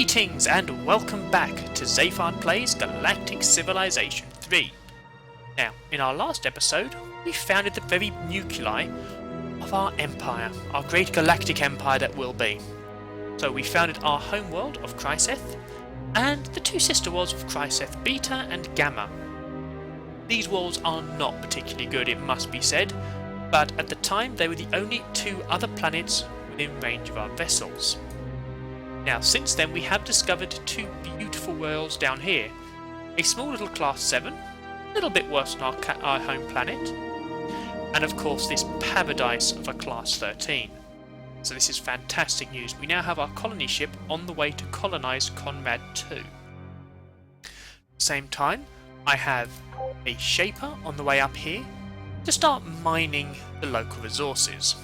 Greetings and welcome back to Zayfard Plays Galactic Civilization 3. Now, in our last episode, we founded the very nuclei of our empire, our great galactic empire that will be. So we founded our homeworld of Chryseth, and the two sister worlds of Chryseth Beta and Gamma. These worlds are not particularly good, it must be said, but at the time they were the only two other planets within range of our vessels. Now, since then we have discovered two beautiful worlds down here. A small little class 7, a little bit worse than our home planet, and of course this paradise of a class 13. So this is fantastic news. We now have our colony ship on the way to colonize Conrad 2. Same time, I have a shaper on the way up here to start mining the local resources.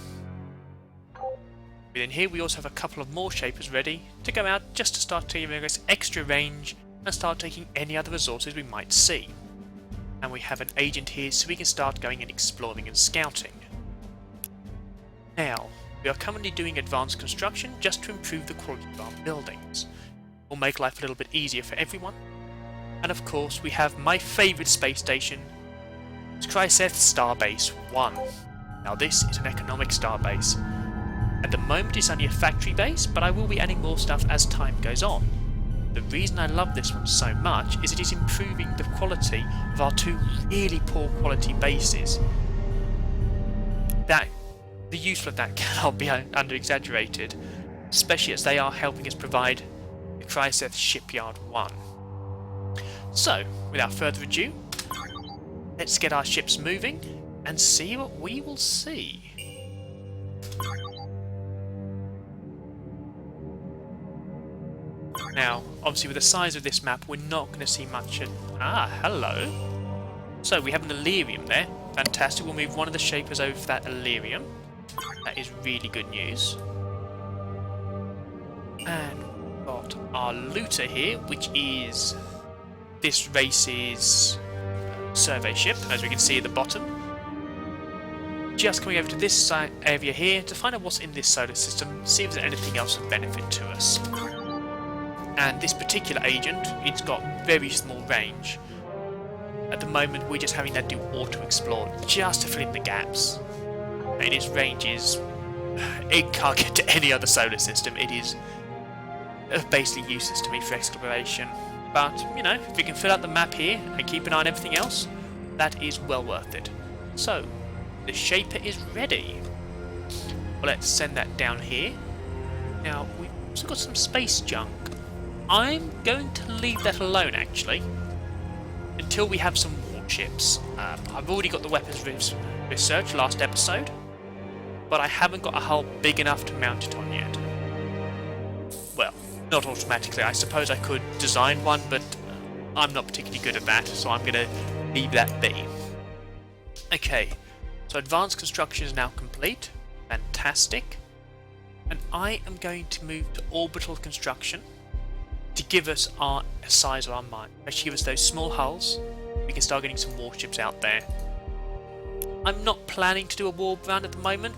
Within here we also have a couple of more shapers ready to go out just to start giving us extra range and start taking any other resources we might see. And we have an agent here so we can start going and exploring and scouting. Now, we are currently doing advanced construction just to improve the quality of our buildings. Will make life a little bit easier for everyone. And of course we have my favourite space station, Chryseth Starbase 1. Now this is an economic starbase. At the moment it's only a factory base, but I will be adding more stuff as time goes on. The reason I love this one so much is it is improving the quality of our two really poor quality bases. The use of that cannot be under exaggerated, especially as they are helping us provide the Chryseth Shipyard 1. So, without further ado, let's get our ships moving and see what we will see. Now, obviously with the size of this map, we're not going to see much. Hello. So we have an Illyrium there. Fantastic. We'll move one of the shapers over for that Illyrium. That is really good news. And we've got our looter here, which is this race's survey ship, as we can see at the bottom. Just coming over to this area here to find out what's in this solar system, see if there's anything else of benefit to us. And this particular agent, it's got very small range. At the moment we're just having that do auto-explore just to fill in the gaps. And its range is... it can't get to any other solar system, it is basically useless to me for exploration. But, you know, if we can fill out the map here and keep an eye on everything else, that is well worth it. So, the shaper is ready. Well, let's send that down here. Now, we've also got some space junk. I'm going to leave that alone, actually, until we have some warships. I've already got the weapons research last episode, but I haven't got a hull big enough to mount it on yet. Well, not automatically. I suppose I could design one, but I'm not particularly good at that, so I'm going to leave that be. Okay, so advanced construction is now complete. Fantastic. And I am going to move to orbital construction to give us our size of our mine. Actually give us those small hulls, we can start getting some warships out there. I'm not planning to do a war round at the moment.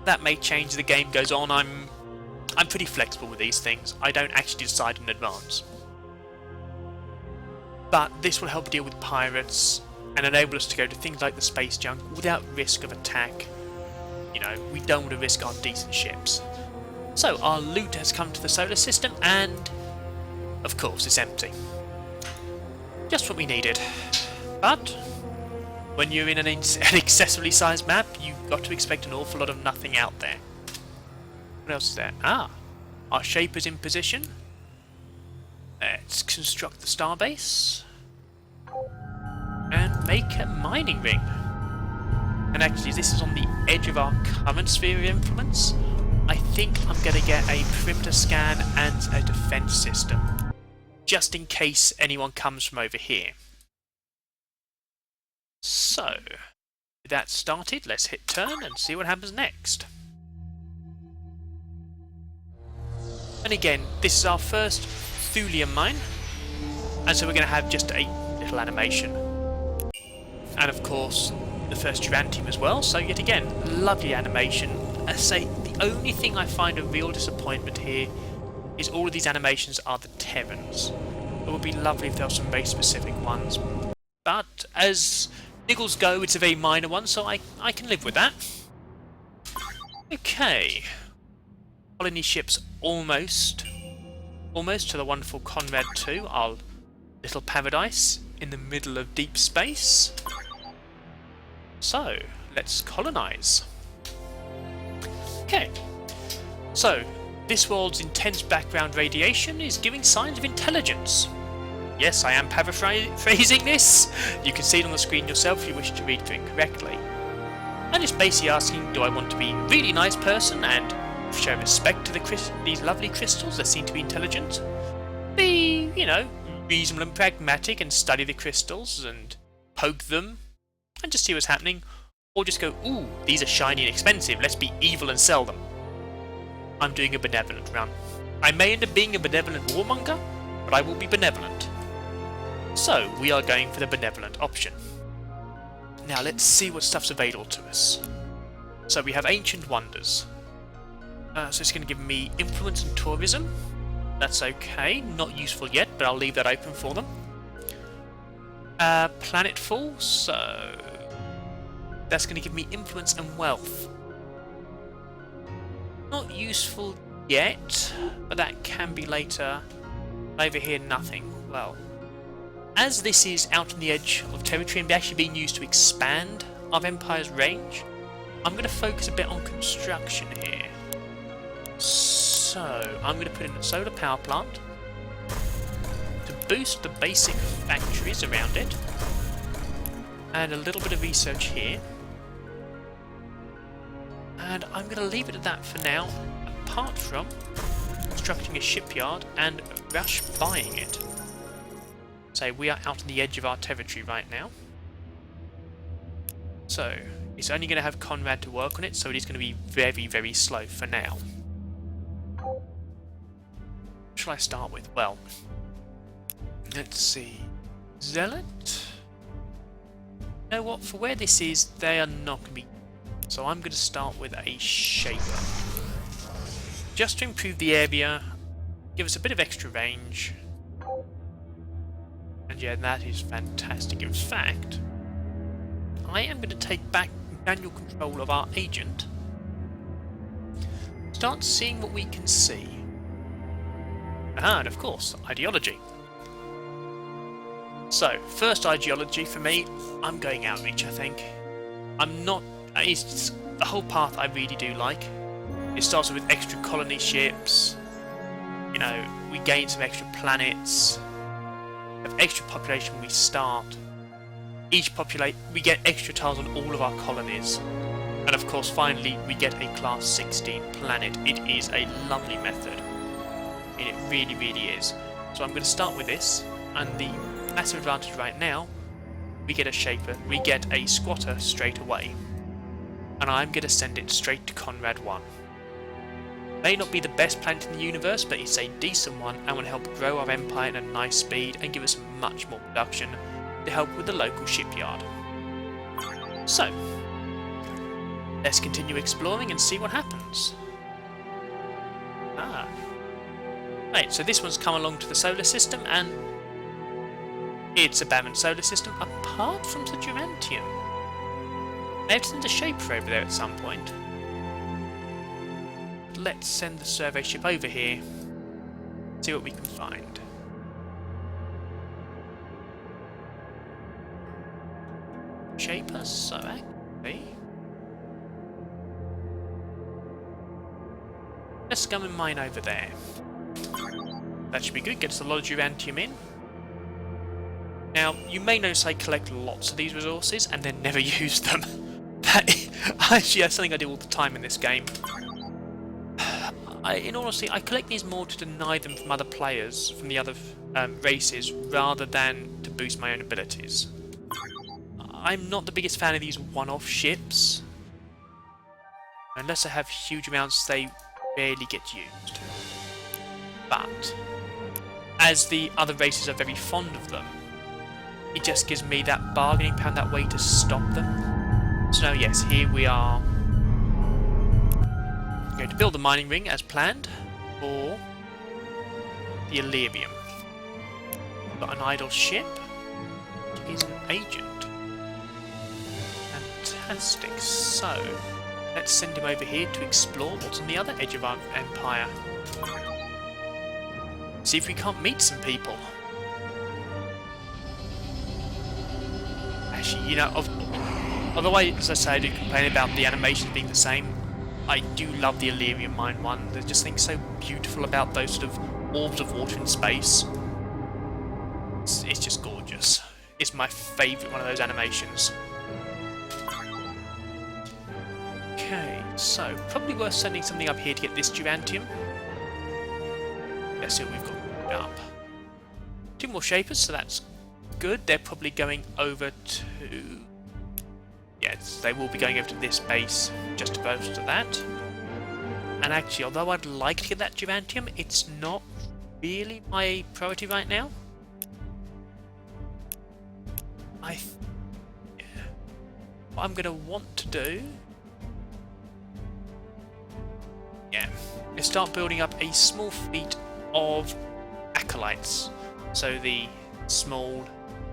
That may change as the game goes on. I'm pretty flexible with these things. I don't actually decide in advance. But this will help deal with pirates and enable us to go to things like the space junk without risk of attack. You know, we don't want to risk our decent ships. So our loot has come to the solar system and of course it's empty. Just what we needed. But when you're in an excessively sized map, you've got to expect an awful lot of nothing out there. What else is there? Our shaper's in position. Let's construct the starbase and make a mining ring. And actually this is on the edge of our current sphere of influence. I think I'm going to get a perimeter scan and a defense system, just in case anyone comes from over here. So, with that started, let's hit turn and see what happens next. And again, this is our first thulium mine, and so we're going to have just a little animation. And of course, the first urantium as well, so yet again, lovely animation. As I say, the only thing I find a real disappointment here is all of these animations are the Terrans. It would be lovely if there were some very specific ones. But as niggles go, it's a very minor one, so I can live with that. Okay. Colony ships almost to the wonderful Conrad 2, our little paradise in the middle of deep space. So, let's colonize. Okay. So, this world's intense background radiation is giving signs of intelligence. Yes, I am paraphrasing this. You can see it on the screen yourself if you wish to read through it correctly. And it's basically asking, do I want to be a really nice person and show respect to these lovely crystals that seem to be intelligent? Be, you know, reasonable and pragmatic and study the crystals and poke them and just see what's happening. Or just go, ooh, these are shiny and expensive, let's be evil and sell them. I'm doing a benevolent run. I may end up being a benevolent warmonger, but I will be benevolent. So, we are going for the benevolent option. Now let's see what stuff's available to us. So we have Ancient Wonders. So it's going to give me Influence and Tourism. That's okay, not useful yet, but I'll leave that open for them. Planetfall, so that's going to give me Influence and Wealth. Not useful yet, but that can be later. Over here, nothing. Well, as this is out on the edge of territory and actually being used to expand our Empire's range, I'm going to focus a bit on construction here. So, I'm going to put in a solar power plant to boost the basic factories around it, and a little bit of research here. And I'm going to leave it at that for now, apart from constructing a shipyard and rush buying it. So we are out on the edge of our territory right now. So it's only going to have Conrad to work on it, so it is going to be very, very slow for now. What shall I start with? Well, let's see. Zealot? You know what? For where this is, they are not going to be. So I'm going to start with a Shaper. Just to improve the area, give us a bit of extra range. And yeah, that is fantastic. In fact, I am going to take back manual control of our agent. Start seeing what we can see. And of course, ideology. So, first ideology for me, I'm going outreach, I think. I'm not... It's the whole path I really do like. It starts with extra colony ships. You know, we gain some extra planets. Have extra population when we start. We get extra tiles on all of our colonies. And of course, finally, we get a class 16 planet. It is a lovely method. I mean, it really, really is. So I'm going to start with this. And the massive advantage right now, we get a Shaper. We get a Squatter straight away. And I'm going to send it straight to Conrad 1. May not be the best planet in the universe, but it's a decent one and will help grow our empire at a nice speed and give us much more production to help with the local shipyard. So, let's continue exploring and see what happens. Right, so this one's come along to the solar system and it's a barren solar system apart from the Durantium. They have to send a Shaper over there at some point. Let's send the survey ship over here, see what we can find. Shaper, so actually, let's go and mine over there. That should be good, get us a lot of Durantium in. Now, you may notice I collect lots of these resources and then never use them. Actually, that's something I do all the time in this game. In all honesty, I collect these more to deny them from other players, from the other races, rather than to boost my own abilities. I'm not the biggest fan of these one-off ships. Unless I have huge amounts, they rarely get used. But, as the other races are very fond of them, it just gives me that bargaining power, that way to stop them. So now, yes, here we are. I'm going to build the mining ring as planned for the Illyrium. Got an idle ship. He's an agent. Fantastic. So, let's send him over here to explore what's on the other edge of our empire. See if we can't meet some people. Actually, you know, otherwise, as I say, I do complain about the animations being the same. I do love the Illyrium Mine one. There's just things so beautiful about those sort of orbs of water in space. It's just gorgeous. It's my favourite one of those animations. Okay, so probably worth sending something up here to get this Durantium. Let's see what we've got up. 2 more Shapers, so that's good. They're probably going over to... Yes, they will be going over to this base, just opposed to that. And actually, although I'd like to get that Durantium, it's not really my priority right now. What I'm going to want to do... Yeah, is start building up a small fleet of acolytes. So the small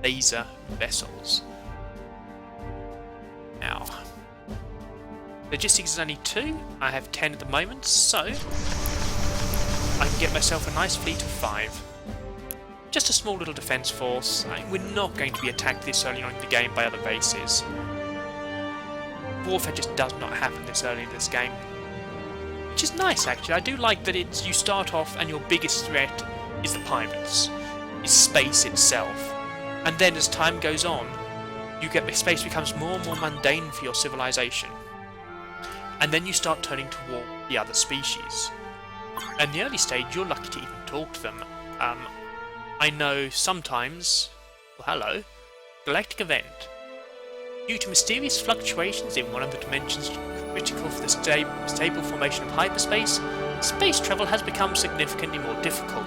laser vessels. Now, logistics is only 2. I have 10 at the moment, so I can get myself a nice fleet of 5. Just a small little defence force. We're not going to be attacked this early on in the game by other bases. Warfare just does not happen this early in this game. Which is nice, actually. I do like that you start off and your biggest threat is the pirates. It's space itself. And then as time goes on, space becomes more and more mundane for your civilization. And then you start turning toward the other species. In the early stage, you're lucky to even talk to them. I know sometimes... Well, hello. Galactic event. Due to mysterious fluctuations in one of the dimensions critical for the stable formation of hyperspace, space travel has become significantly more difficult.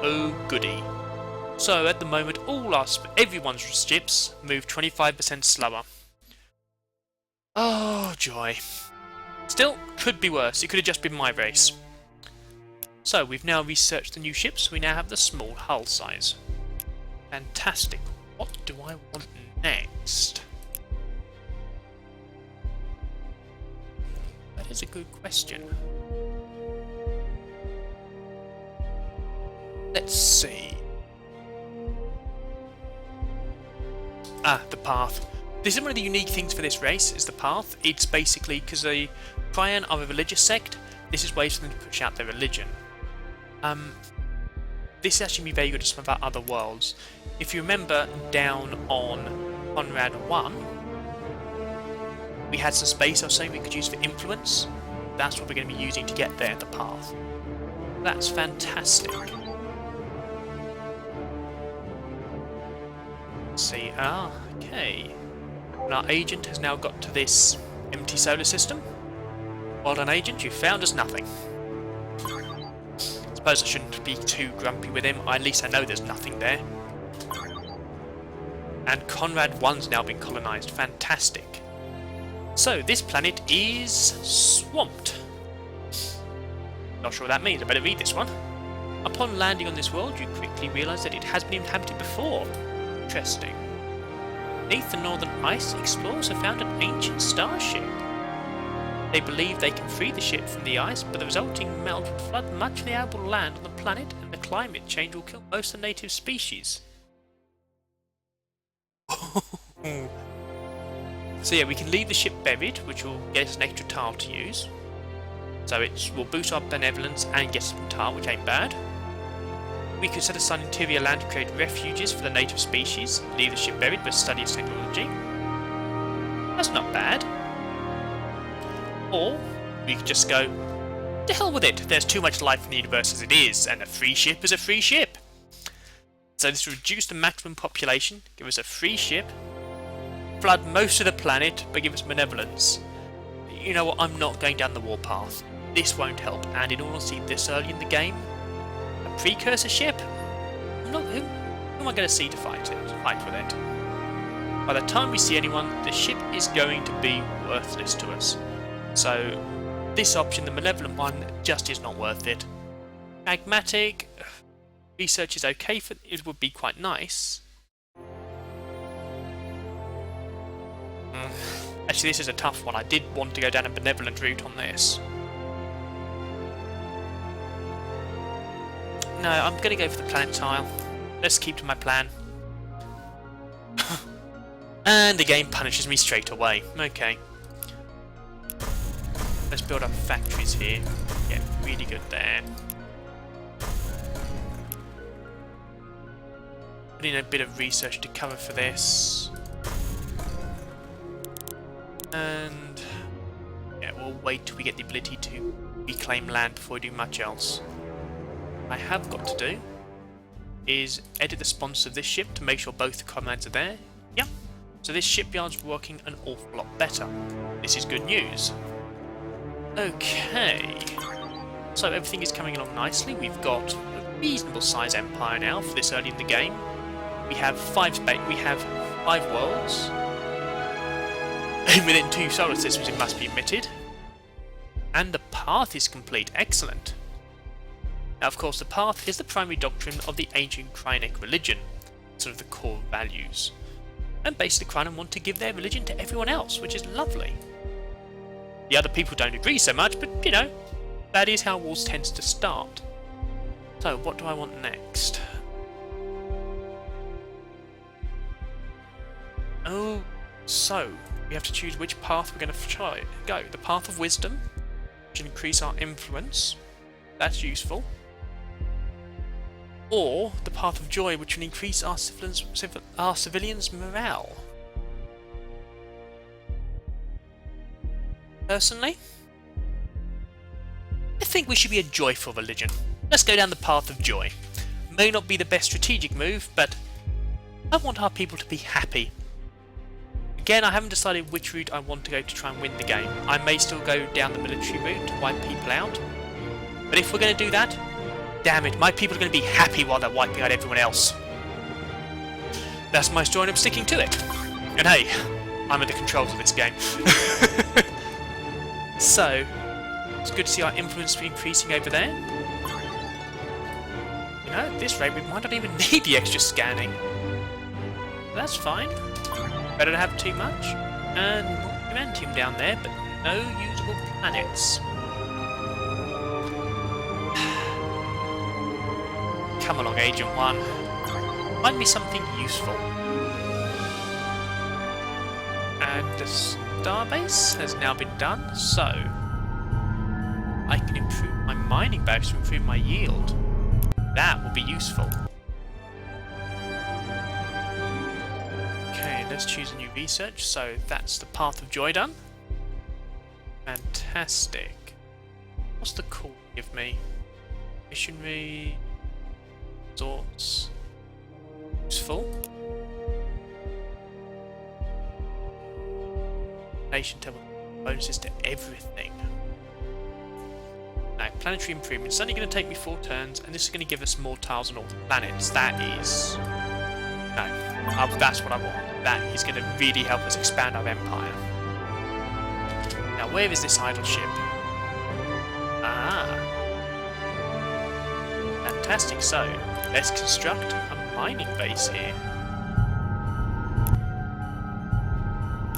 Oh goody. So at the moment, everyone's ships move 25% slower. Oh joy. Still, could be worse. It could have just been my race. So we've now researched the new ships. We now have the small hull size. Fantastic. What do I want next? That is a good question. Let's see. The path. This is one of the unique things for this race, is the path. It's basically, because the Cryon are a religious sect, this is ways for them to push out their religion. This is actually very good to some of our other worlds. If you remember, down on Conrad 1, we had some space or something we could use for influence. That's what we're going to be using to get there, the path. That's fantastic. Let's see, okay. And our agent has now got to this empty solar system. Well done, agent, you found us nothing. I suppose I shouldn't be too grumpy with him, at least I know there's nothing there. And Conrad 1's now been colonised, fantastic. So, this planet is swamped. Not sure what that means, I better read this one. Upon landing on this world, you quickly realise that it has been inhabited before. Interesting. Beneath the northern ice, explorers have found an ancient starship. They believe they can free the ship from the ice, but the resulting melt will flood much of the arable land on the planet, and the climate change will kill most of the native species. So yeah, we can leave the ship buried, which will get us an extra tile to use. So will boost our benevolence and get some tile, which ain't bad. We could set aside interior land to create refuges for the native species, leave the ship buried but study its technology. That's not bad. Or we could just go, to hell with it, there's too much life in the universe as it is, and a free ship is a free ship. So this will reduce the maximum population, give us a free ship, flood most of the planet, but give us benevolence. You know what, I'm not going down the warpath. This won't help, and in all honesty, this early in the game, a precursor ship? Who am I going to see to fight with it? By the time we see anyone, the ship is going to be worthless to us. So, this option, the malevolent one, just is not worth it. Pragmatic, research is okay for it would be quite nice. Actually, this is a tough one. I did want to go down a benevolent route on this. No, I'm going to go for the planet tile. Let's keep to my plan. And the game punishes me straight away. Okay. Let's build up factories here. Yeah, really good there. Put in a bit of research to cover for this. And yeah, we'll wait till we get the ability to reclaim land before we do much else. What I have got to do is edit the sponsors of this ship to make sure both the commands are there. Yep. So this shipyard's working an awful lot better. This is good news. Okay. So everything is coming along nicely. We've got a reasonable size empire now for this early in the game. We have five worlds. Within 2 solar systems, it must be admitted. And the path is complete. Excellent. Now, of course, the path is the primary doctrine of the ancient Cryonic religion, sort of the core values. And basically, Cryon want to give their religion to everyone else, which is lovely. The other people don't agree so much, but, you know, that is how wars tends to start. So, what do I want next? Oh, so we have to choose which path we're going to go. The path of wisdom, which increase our influence. That's useful. Or the path of joy, which will increase our civilians' morale. Personally, I think we should be a joyful religion. Let's go down the path of joy. May not be the best strategic move, but I want our people to be happy. Again, I haven't decided which route I want to go to try and win the game. I may still go down the military route to wipe people out. But if we're going to do that, damn it, my people are going to be happy while they're wiping out everyone else. That's my story and I'm sticking to it. And hey, I'm at the controls of this game. So, it's good to see our influence increasing over there. You know, at this rate we might not even need the extra scanning. That's fine. Better to have too much. And more Humantium down there, but no usable planets. Come along, Agent 1. Find me something useful. And the starbase has now been done, so I can improve my mining bags to improve my yield. That will be useful. Okay, let's choose a new research. So that's the path of joy done. Fantastic. What's the call give me? Missionary resorts. Useful. Nation table bonuses to everything. Now, planetary improvement. It's only going to take me 4 turns, and this is going to give us more tiles on all the planets. That is... No, that's what I want. That is going to really help us expand our empire. Now, where is this idle ship? Ah. Fantastic. So, let's construct a mining base here.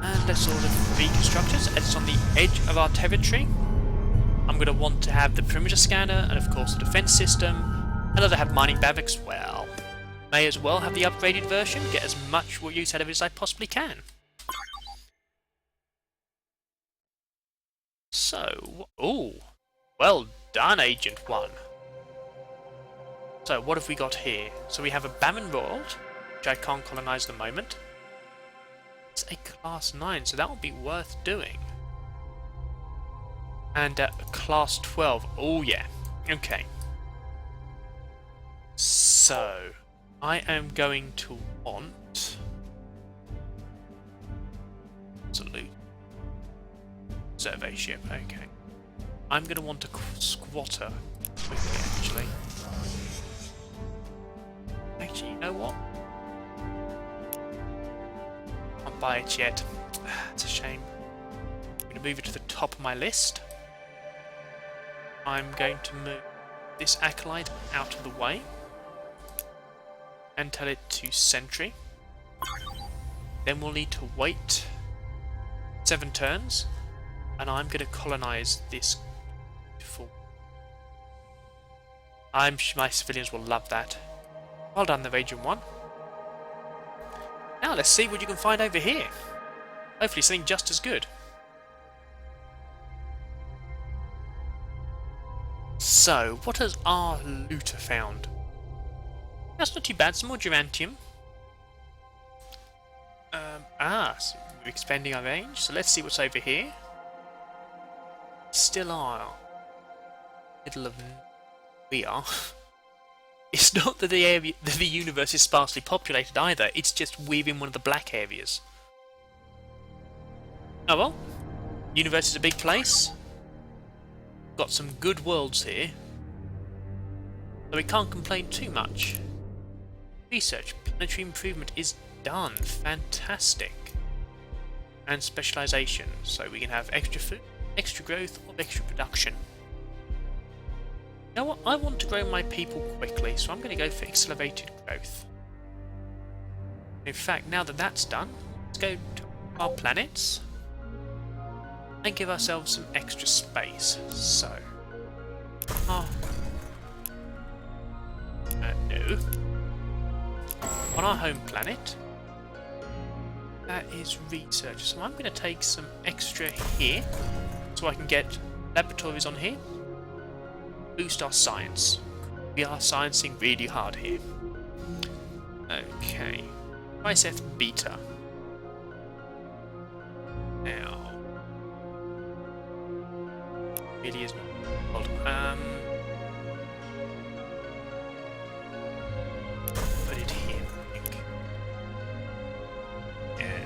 And let's order 3 constructors, and it's on the edge of our territory. I'm going to want to have the perimeter scanner, and of course the defense system, and I'll have mining barracks. Well, may as well have the upgraded version, get as much use out of it as I possibly can. So, ooh, well done, Agent 1. So, what have we got here? So we have a barren world, which I can't colonize at the moment. It's a class 9, so that would be worth doing. And class 12, oh yeah, okay. So, I am going to want... Salute. Survey ship, okay. I'm going to want a squatter quickly, actually. Actually, you know what? Can't buy it yet. It's a shame. I'm going to move it to the top of my list. I'm going to move this acolyte out of the way. and tell it to sentry. Then we'll need to wait 7 turns, and I'm going to colonize this beautiful. I'm sure my civilians will love that. Well done, the Radiant One. Now let's see what you can find over here. Hopefully something just as good. So, what has our looter found? That's not too bad, some more Durantium. So we're expanding our range, so let's see what's over here. Still are middle of we are. It's not that the area, that the universe is sparsely populated either. It's just we're in one of the black areas. Oh well, universe is a big place. Got some good worlds here, so we can't complain too much. Research, planetary improvement is done. Fantastic. And specialization, so we can have extra food, extra growth, or extra production. You know what? I want to grow my people quickly, so I'm going to go for accelerated growth. In fact, now that that's done, let's go to our planets and give ourselves some extra space. So, no. On our home planet, that is research. So I'm going to take some extra here, so I can get laboratories on here. Boost our science. We are sciencing really hard here. Okay. ISF beta. Now. Really is not. Put it here, I think. Yeah.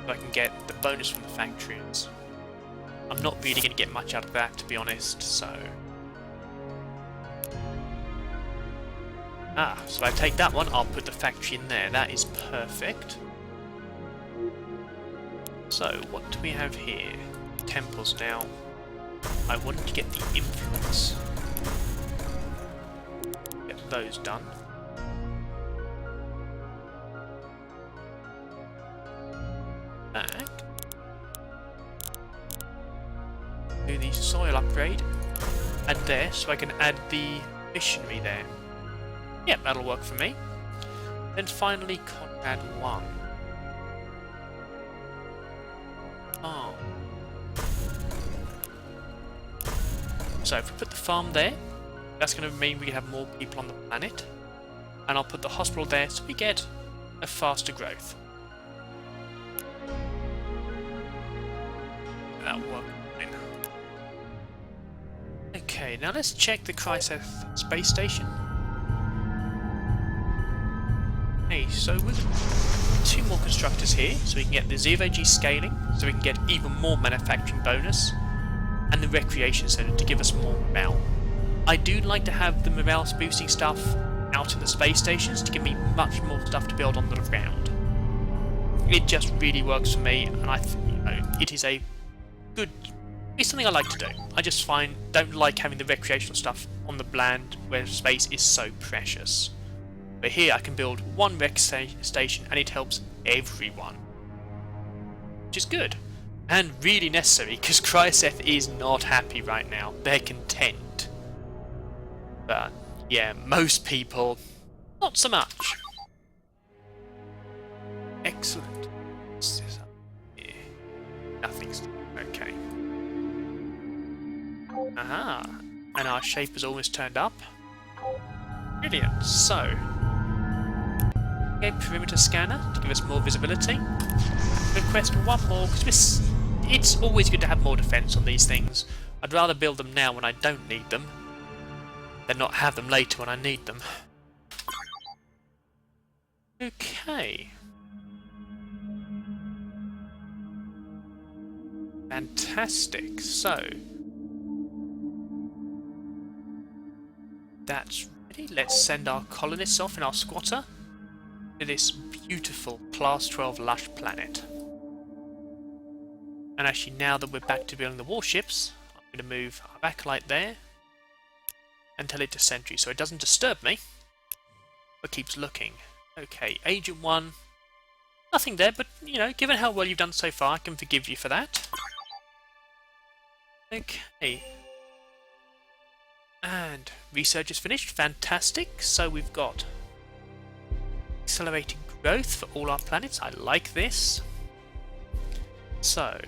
So I can get the bonus from the factories. I'm not really going to get much out of that, to be honest, so. So if I take that one, I'll put the factory in there. That is perfect. So, what do we have here? Temples now. I wanted to get the influence. Get those done. Back. Do the soil upgrade. Add there, so I can add the missionary there. Yep, that'll work for me. Then finally, Conrad 1. Oh. So if we put the farm there, that's going to mean we have more people on the planet. And I'll put the hospital there so we get a faster growth. That'll work fine. Okay, now let's check the Chryseth space station. Okay, so with 2 more constructors here, so we can get the 0G scaling, so we can get even more manufacturing bonus, and the recreation center to give us more morale. I do like to have the morale boosting stuff out in the space stations to give me much more stuff to build on the ground. It just really works for me, and I think, you know, it is a good. It's something I like to do. I just don't like having the recreational stuff on the land where space is so precious. But here I can build 1 rec station and it helps everyone. Which is good. And really necessary, because Chryseth is not happy right now. They're content. But, yeah, most people, not so much. Excellent. What's this up here? Nothing's. Okay. Aha. And our shape has almost turned up. Brilliant. So. Okay, perimeter scanner to give us more visibility. Request 1 more, because it's always good to have more defense on these things. I'd rather build them now when I don't need them than not have them later when I need them. Okay. Fantastic. So, that's ready. Let's send our colonists off in our squatter to this beautiful Class 12 lush planet. And actually, now that we're back to building the warships, I'm going to move our acolyte there and tell it to sentry so it doesn't disturb me but keeps looking. Okay, Agent 1. Nothing there, but, you know, given how well you've done so far, I can forgive you for that. Okay. And research is finished. Fantastic. So we've got accelerating growth for all our planets. I like this. So,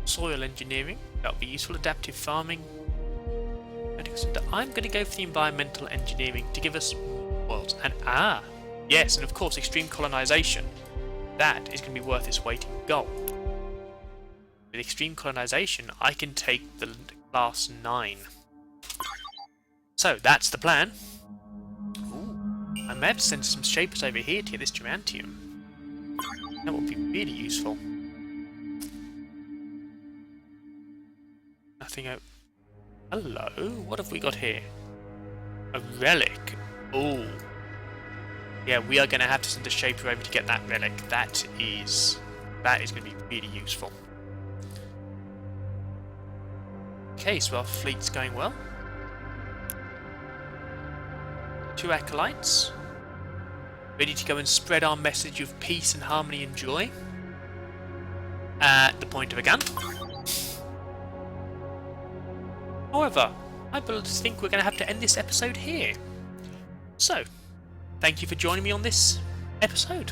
soil engineering. That'll be useful. Adaptive farming. I'm going to go for the environmental engineering to give us worlds. And yes, and of course extreme colonization. That is going to be worth its weight in gold. With extreme colonization, I can take the class 9. So that's the plan. Ooh, I may have to send some shapers over here to get this gerantium. That would be really useful. Nothing out. Hello, what have we got here? A relic. Oh. Yeah, we are going to have to send a shaper over to get that relic. That is going to be really useful. Okay, so our fleet's going well. 2 acolytes. Ready to go and spread our message of peace and harmony and joy. At the point of a gun. However, I think we're going to have to end this episode here. So, thank you for joining me on this episode.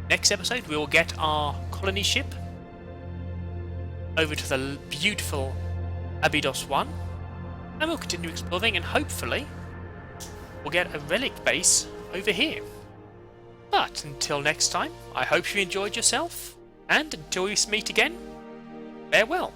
Next episode, we will get our colony ship over to the beautiful Abydos 1, and we'll continue exploring, and hopefully we'll get a relic base over here. But until next time, I hope you enjoyed yourself, and until we meet again, farewell.